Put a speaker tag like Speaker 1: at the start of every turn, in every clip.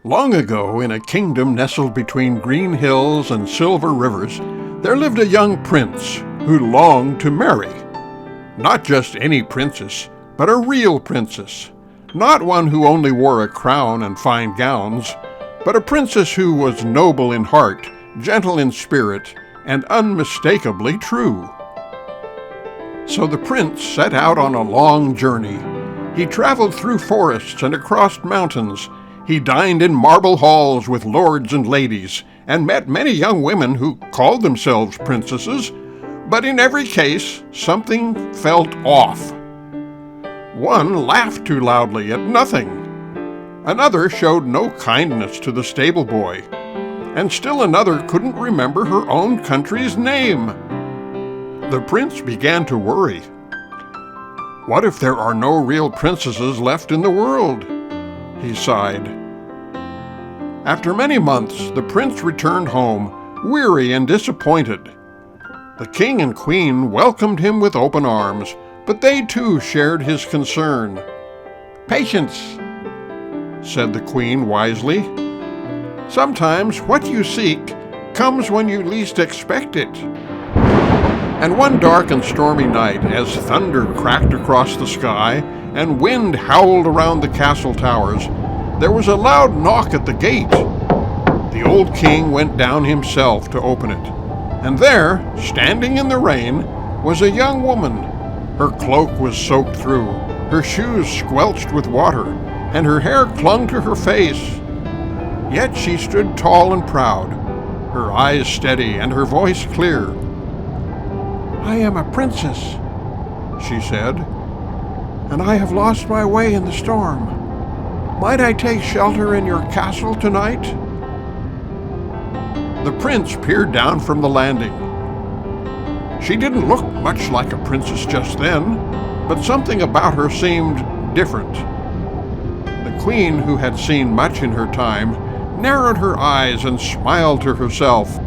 Speaker 1: Long ago, in a kingdom nestled between green hills and silver rivers, there lived a young prince who longed to marry. Not just any princess, but a real princess. Not one who only wore a crown and fine gowns, but a princess who was noble in heart, gentle in spirit, and unmistakably true. So the prince set out on a long journey. He traveled through forests and across mountains. He dined in marble halls with lords and ladies, and met many young women who called themselves princesses, but in every case, something felt off. One laughed too loudly at nothing. Another showed no kindness to the stable boy, and still another couldn't remember her own country's name. The prince began to worry. What if there are no real princesses left in the world? He sighed. After many months, the prince returned home, weary and disappointed. The king and queen welcomed him with open arms, but they too shared his concern. "Patience," said the queen wisely. "Sometimes what you seek comes when you least expect it." And one dark and stormy night, as thunder cracked across the sky and wind howled around the castle towers, there was a loud knock at the gate. The old king went down himself to open it, and there, standing in the rain, was a young woman. Her cloak was soaked through, her shoes squelched with water, and her hair clung to her face. Yet she stood tall and proud, her eyes steady and her voice clear. "I am a princess," she said, "and I have lost my way in the storm. Might I take shelter in your castle tonight?" The prince peered down from the landing. She didn't look much like a princess just then, but something about her seemed different. The queen, who had seen much in her time, narrowed her eyes and smiled to herself.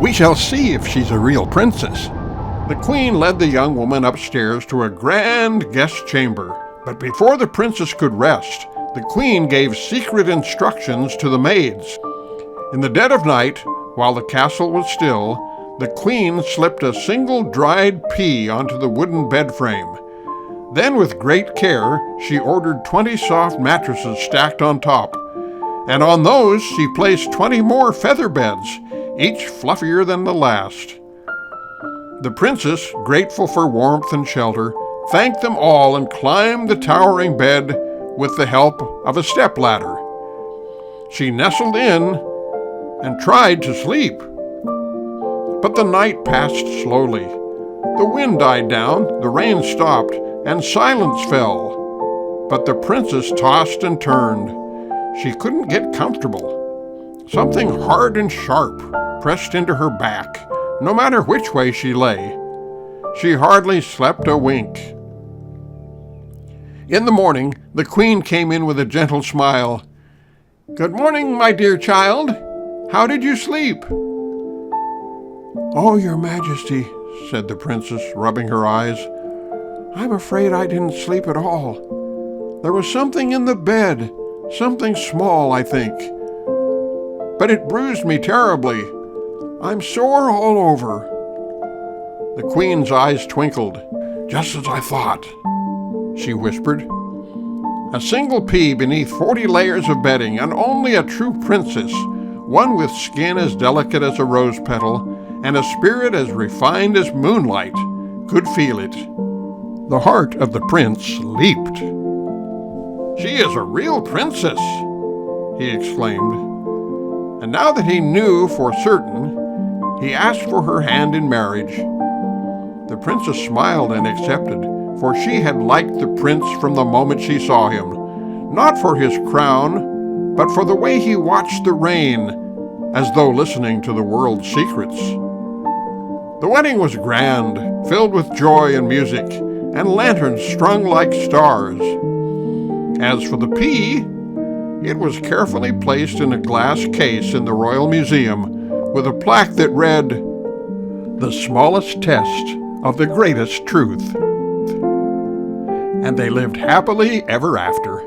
Speaker 1: "We shall see if she's a real princess." The queen led the young woman upstairs to a grand guest chamber, but before the princess could rest, the queen gave secret instructions to the maids. In the dead of night, while the castle was still, the queen slipped a single dried pea onto the wooden bed frame. Then, with great care, she ordered 20 soft mattresses stacked on top, and on those she placed 20 more feather beds, each fluffier than the last. The princess, grateful for warmth and shelter, thanked them all and climbed the towering bed with the help of a stepladder. She nestled in and tried to sleep. But the night passed slowly. The wind died down, the rain stopped, and silence fell. But the princess tossed and turned. She couldn't get comfortable. Something hard and sharp pressed into her back, no matter which way she lay. She hardly slept a wink. In the morning, the queen came in with a gentle smile. "Good morning, my dear child. How did you sleep?" "Oh, your majesty," said the princess, rubbing her eyes, "I'm afraid I didn't sleep at all. There was something in the bed, something small, I think. But it bruised me terribly. I'm sore all over." The queen's eyes twinkled. "Just as I thought," she whispered. "A single pea beneath 40 layers of bedding, and only a true princess, one with skin as delicate as a rose petal, and a spirit as refined as moonlight, could feel it." The heart of the prince leaped. "She is a real princess," he exclaimed. And now that he knew for certain, he asked for her hand in marriage. The princess smiled and accepted, for she had liked the prince from the moment she saw him, not for his crown, but for the way he watched the rain, as though listening to the world's secrets. The wedding was grand, filled with joy and music, and lanterns strung like stars. As for the pea, it was carefully placed in a glass case in the Royal Museum with a plaque that read, "The smallest test of the greatest truth." And they lived happily ever after.